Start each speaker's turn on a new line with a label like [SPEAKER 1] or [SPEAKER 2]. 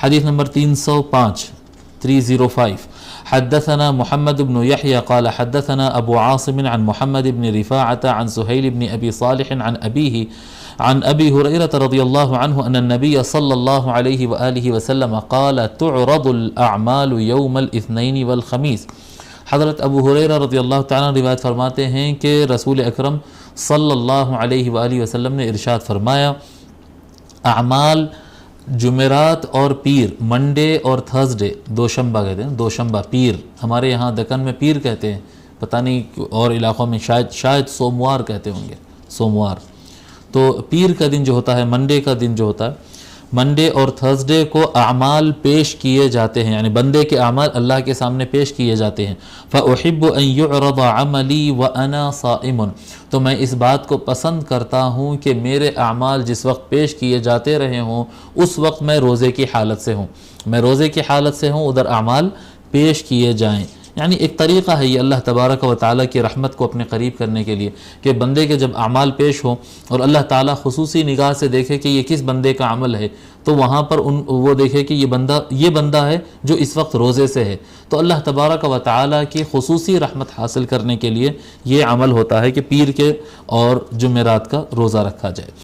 [SPEAKER 1] حدیث نمبر 305 حدثنا محمد بن يحيى قال حدثنا ابو عاصم عن محمد بن رفاعة عن سهيل بن ابي صالح عن ابيه عن ابي هريرة رضي الله عنه ان النبي صلى الله عليه واله وسلم قال تعرض الاعمال يوم الاثنين والخميس۔ حضرت ابو ہریرہ رضی اللہ تعالیٰ روایت فرماتے ہیں کہ رسول اکرم صلی اللہ علیہ وآلہ وسلم نے ارشاد فرمایا، اعمال جمعرات اور پیر، منڈے اور تھرسڈے، دوشنبہ کہتے ہیں، دوشنبہ پیر، ہمارے یہاں دکن میں پیر کہتے ہیں، پتہ نہیں اور علاقوں میں شاید سوموار کہتے ہوں گے، سوموار۔ تو پیر کا دن جو ہوتا ہے، منڈے کا دن جو ہوتا ہے، منڈے اور تھرسڈے کو اعمال پیش کیے جاتے ہیں، یعنی بندے کے اعمال اللہ کے سامنے پیش کیے جاتے ہیں۔ فَأُحِبُّ أَن يُعْرَضَ عَمَلِي وَأَنَا صَائِمٌ، تو میں اس بات کو پسند کرتا ہوں کہ میرے اعمال جس وقت پیش کیے جاتے رہے ہوں اس وقت میں روزے کی حالت سے ہوں، میں روزے کی حالت سے ہوں، ادھر اعمال پیش کیے جائیں۔ یعنی ایک طریقہ ہے یہ اللہ تبارک و تعالیٰ کی رحمت کو اپنے قریب کرنے کے لیے کہ بندے کے جب اعمال پیش ہوں اور اللہ تعالیٰ خصوصی نگاہ سے دیکھے کہ یہ کس بندے کا عمل ہے، تو وہاں پر وہ دیکھے کہ یہ بندہ ہے جو اس وقت روزے سے ہے، تو اللہ تبارک و تعالیٰ کی خصوصی رحمت حاصل کرنے کے لیے یہ عمل ہوتا ہے کہ پیر کے اور جمعرات کا روزہ رکھا جائے۔